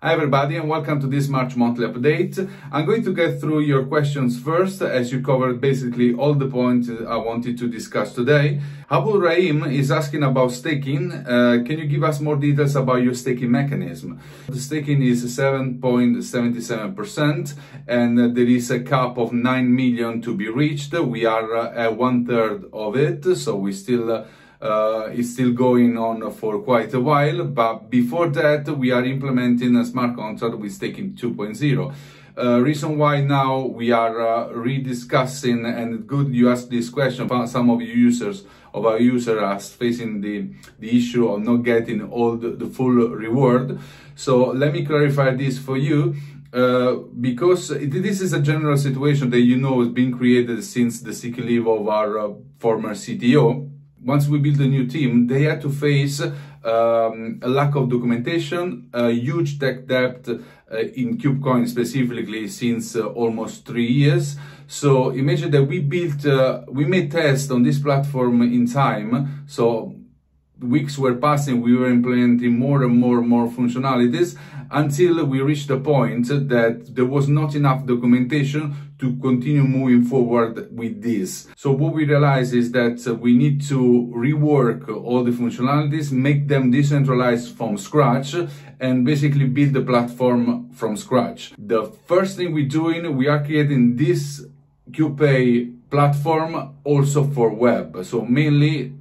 Hi everybody and welcome to this March monthly update. I'm going to get through your questions first as you covered basically all the points I wanted to discuss today. Abul Rahim is asking about staking. Can you give us more details about your staking mechanism? The staking is 7.77% and there is a cap of 9 million to be reached. We are at 1/3 of it, so we still it's still going on for quite a while, but before that we are implementing a smart contract with staking 2.0. Reason why now we are rediscussing, and good you asked this question. Some of our users are facing the issue of not getting all the full reward. So let me clarify this for you. Because this is a general situation that has been created since the sick leave of our former CTO. Once we build a new team, they had to face a lack of documentation, a huge tech debt in KubeCoin specifically since almost 3 years. So imagine that we made tests on this platform in time. So weeks were passing, we were implementing more and more functionalities until we reached the point that there was not enough documentation to continue moving forward with this. So what we realized is that we need to rework all the functionalities, make them decentralized from scratch, and basically build the platform from scratch. The first thing we're doing, we are creating this KubePay platform also for web. So mainly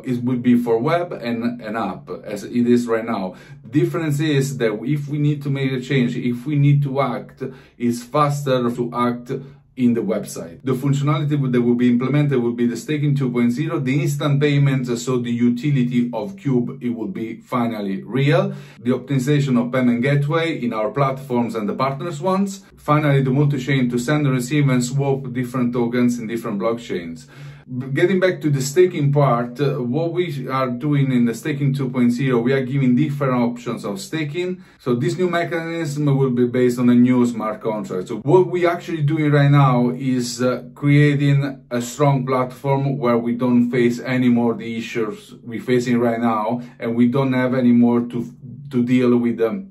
it would be for web and app as it is right now. Difference is that if we need to make a change, if we need to act, it's faster to act in the website. The functionality that will be implemented will be the staking 2.0, the instant payments, so the utility of Cube, it will be finally real. The optimization of payment gateway in our platforms and the partners ones. Finally, the multi-chain to send and receive and swap different tokens in different blockchains. Getting back to the staking part, what we are doing in the staking 2.0, we are giving different options of staking. So this new mechanism will be based on a new smart contract. So what we actually doing right now is creating a strong platform where we don't face any more the issues we're facing right now, and we don't have any more to deal with the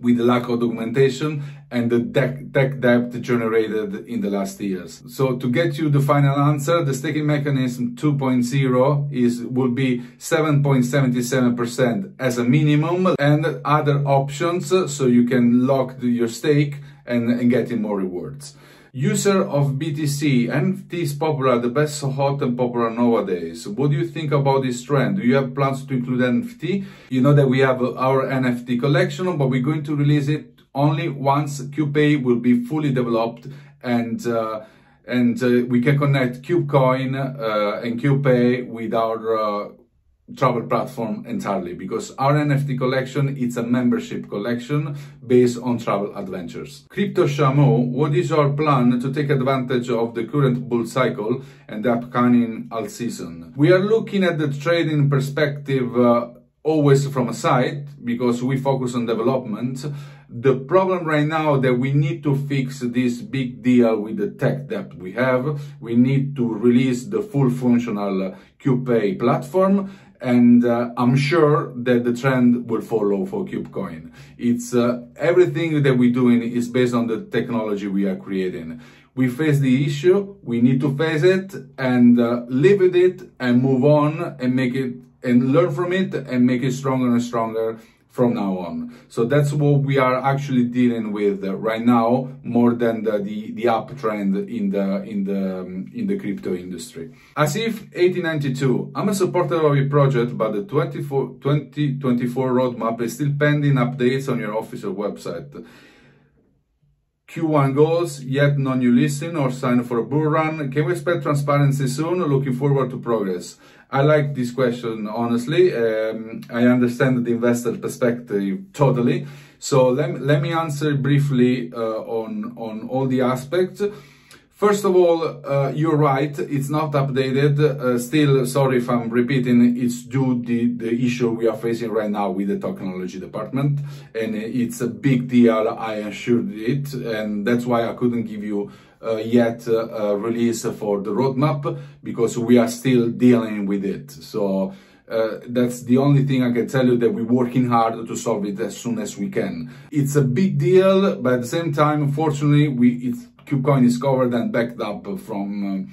lack of documentation and the tech debt generated in the last years. So to get you the final answer, the staking mechanism 2.0 will be 7.77% as a minimum, and other options so you can lock your stake and getting more rewards. User of BTC, NFT is popular, the best hot and popular nowadays. What do you think about this trend? Do you have plans to include NFT? You know that we have our NFT collection, but we're going to release it only once KubePay will be fully developed and we can connect KubeCoin and KubePay with our travel platform entirely, because our NFT collection, it's a membership collection based on travel adventures. Crypto Shamu, what is your plan to take advantage of the current bull cycle and the upcoming alt season? We are looking at the trading perspective always from a side, because we focus on development. The problem right now that we need to fix this big deal with the tech debt we have. We need to release the full functional KubePay platform, and I'm sure that the trend will follow for KubeCoin. It's everything that we're doing is based on the technology we are creating. We face the issue, we need to face it and live with it and move on and make it and learn from it and make it stronger and stronger from now on. So that's what we are actually dealing with right now, more than the uptrend in the crypto industry. Asif 1892, I'm a supporter of your project, but the 2024 roadmap is still pending updates on your official website. Q1 goals, yet no new listing or sign for a bull run. Can we expect transparency soon? Looking forward to progress. I like this question, honestly. I understand the investor perspective totally. So let me answer briefly on all the aspects. First of all, you're right, it's not updated. Still, sorry if I'm repeating, it's due to the issue we are facing right now with the technology department. And it's a big deal, I assured it. And that's why I couldn't give you yet a release for the roadmap, because we are still dealing with it. So That's the only thing I can tell you, that we're working hard to solve it as soon as we can. It's a big deal, but at the same time, unfortunately, KubeCoin is covered and backed up from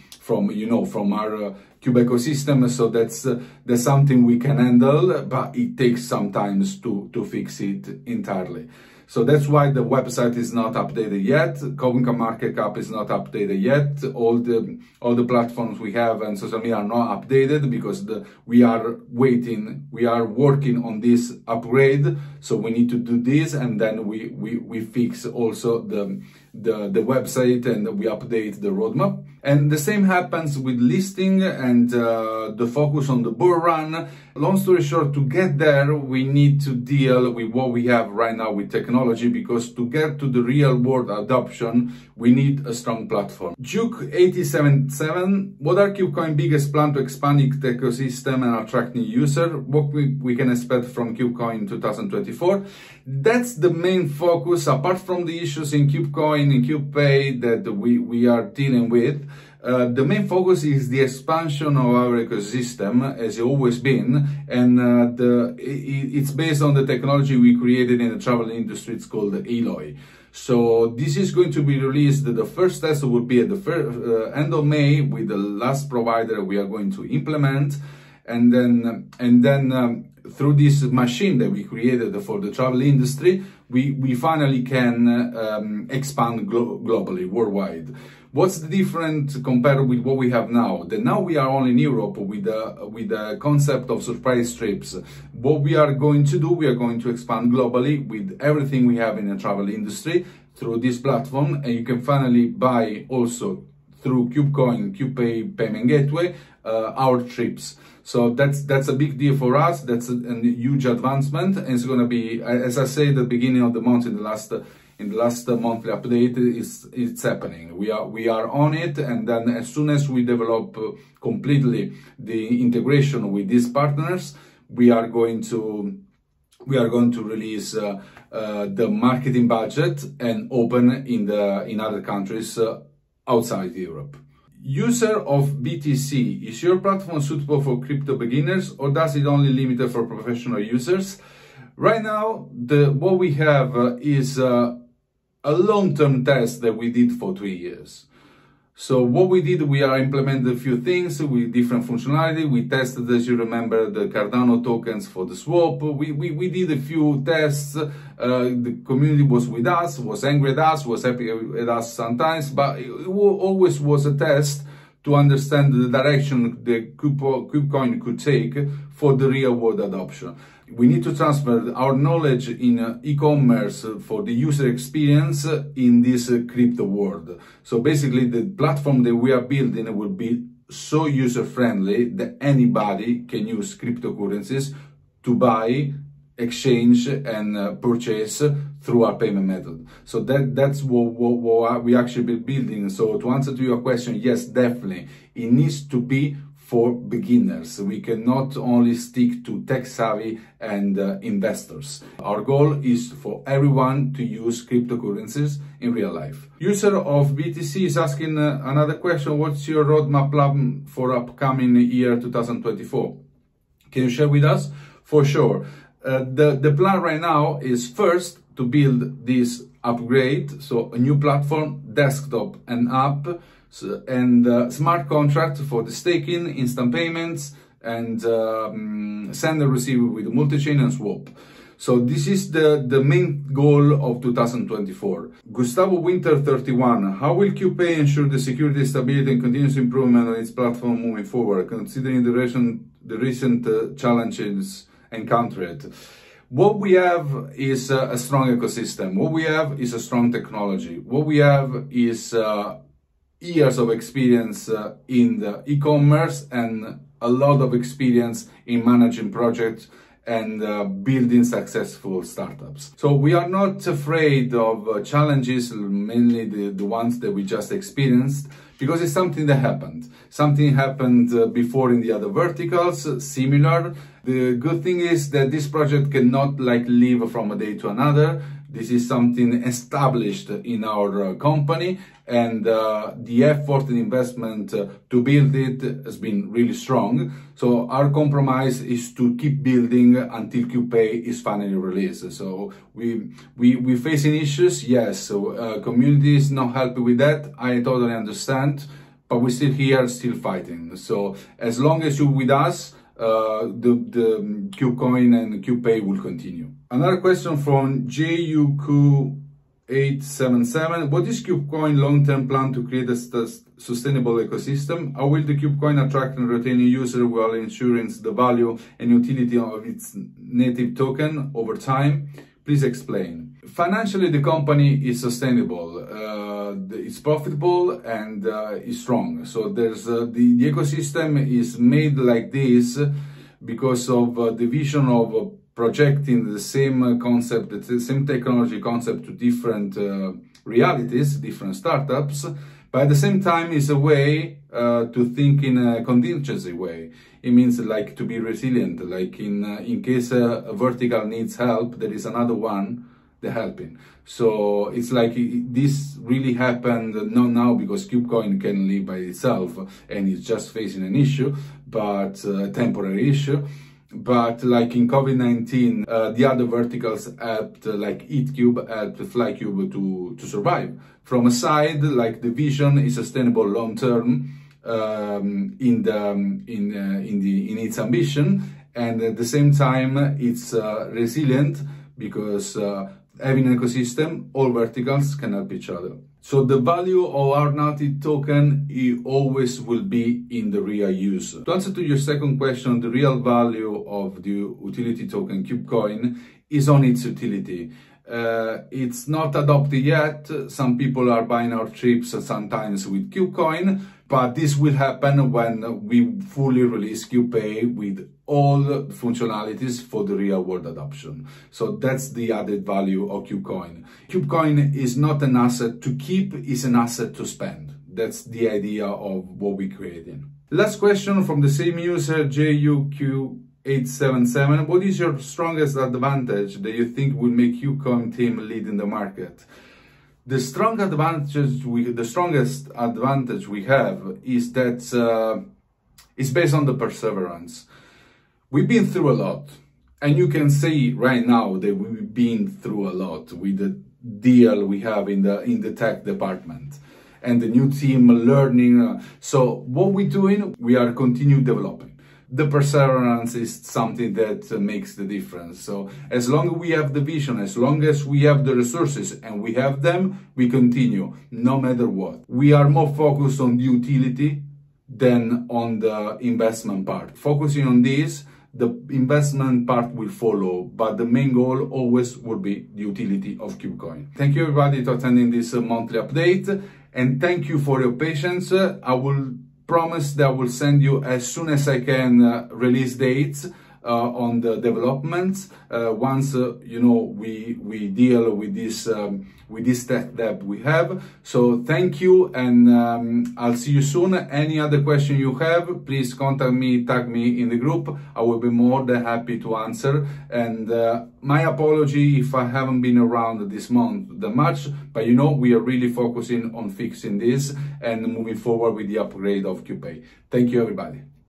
our Cube ecosystem, so that's something we can handle, but it takes some time to fix it entirely. So that's why the website is not updated yet. CoinMarketCap is not updated yet. All the platforms we have and social media are not updated because we are working on this upgrade. So we need to do this, and then we fix also the website, and we update the roadmap. And the same happens with listing and the focus on the bull run. Long story short, to get there, we need to deal with what we have right now with technology, because to get to the real world adoption, we need a strong platform. Duke8077, what are KubeCoin's biggest plan to expand its ecosystem and attract new users? What we can expect from KubeCoin in 2024? That's the main focus, apart from the issues in KubeCoin and KubePay that we are dealing with. The main focus is the expansion of our ecosystem, as it's always been, and it's based on the technology we created in the travel industry. It's called Eloy. So this is going to be released. The first test will be at the end of May with the last provider we are going to implement, and then through this machine that we created for the travel industry, we finally can expand globally, worldwide. What's the difference compared with what we have now? That now we are only in Europe with the concept of surprise trips. What we are going to do, we are going to expand globally with everything we have in the travel industry through this platform, and you can finally buy also through KubeCoin, KubePay payment gateway, our trips. So that's a big deal for us. That's a huge advancement, and it's going to be, as I said at the beginning of the month, in the last monthly update, it's happening. We are on it, and then as soon as we develop completely the integration with these partners, we are going to release the marketing budget and open in other countries outside Europe. User of BTC, is your platform suitable for crypto beginners, or does it only limit it for professional users? Right now, what we have is a long-term test that we did for 3 years. So what we did, we are implemented a few things with different functionality. We tested, as you remember, the Cardano tokens for the swap. We did a few tests. The community was with us, was angry at us, was happy at us sometimes, but it always was a test to understand the direction the KubeCoin could take for the real world adoption. We need to transfer our knowledge in e-commerce for the user experience in this crypto world. So basically, the platform that we are building will be so user-friendly that anybody can use cryptocurrencies to buy, exchange, and purchase through our payment method. So that's what we actually be building. So to answer to your question, yes, definitely, it needs to be for beginners. We cannot only stick to tech-savvy and investors. Our goal is for everyone to use cryptocurrencies in real life. User of BTC is asking another question. What's your roadmap plan for upcoming year 2024? Can you share with us? For sure. The plan right now is first to build this upgrade, so a new platform, desktop and app, and smart contract for the staking, instant payments, and send and receive with Multichain and swap. So this is the main goal of 2024. Gustavo Winter 31, how will KubePay ensure the security, stability, and continuous improvement on its platform moving forward, considering the recent challenges encountered? What we have is a strong ecosystem. What we have is a strong technology. What we have is years of experience in the e-commerce and a lot of experience in managing projects and building successful startups. So we are not afraid of challenges, mainly the ones that we just experienced, because it's something that happened. Something happened before in the other verticals, similar. The good thing is that this project cannot live from a day to another. This is something established in our company, and the effort and investment to build it has been really strong. So our compromise is to keep building until KubePay is finally released. So we facing issues, yes. So community is not happy with that. I totally understand, but we're still here, still fighting. So as long as you're with us, the KubeCoin and KubePay will continue. Another question from JUQ877. What is KubeCoin long-term plan to create a sustainable ecosystem? How will the KubeCoin attract and retain a user while ensuring the value and utility of its native token over time? Please explain. Financially, the company is sustainable, it's profitable, and is strong. So there's the ecosystem is made like this because of the vision of projecting the same concept, the same technology concept to different realities, different startups. But at the same time, it's a way to think in a contingency way. It means like to be resilient, like in case a vertical needs help, there is another one they're helping. So it's like this really happened not now because KubeCoin can live by itself and it's just facing an issue, but a temporary issue. But like in COVID-19, the other verticals helped, like EatCube helped FlyCube to survive. From a side, like the vision is sustainable long term in its ambition, and at the same time it's resilient because having an ecosystem, all verticals can help each other. So the value of our native token, it always will be in the real use. To answer to your second question, the real value of the utility token KubeCoin is on its utility. It's not adopted yet. Some people are buying our chips sometimes with KubeCoin, but this will happen when we fully release KubePay with all the functionalities for the real world adoption. So that's the added value of KubeCoin. KubeCoin is not an asset to keep, it's an asset to spend. That's the idea of what we're creating. Last question from the same user, JUQ877. What is your strongest advantage that you think will make KubeCoin team lead in the market? The strongest advantage we have is that it's based on the perseverance. We've been through a lot, and you can see right now that we've been through a lot with the deal we have in the tech department and the new team learning. So what we're doing, we are continue developing. The perseverance is something that makes the difference. So as long as we have the vision, as long as we have the resources, and we have them, we continue, no matter what. We are more focused on the utility than on the investment part. Focusing on this, the investment part will follow, but the main goal always will be the utility of KubeCoin. Thank you everybody for attending this monthly update, and thank you for your patience. I will promise that I will send you as soon as I can release dates on the developments once you know we deal with this tech that we have. So thank you, and I'll see you soon. Any other question you have, please contact me, tag me in the group. I will be more than happy to answer. And my apology if I haven't been around this month that much, but you know we are really focusing on fixing this and moving forward with the upgrade of KubePay. Thank you everybody.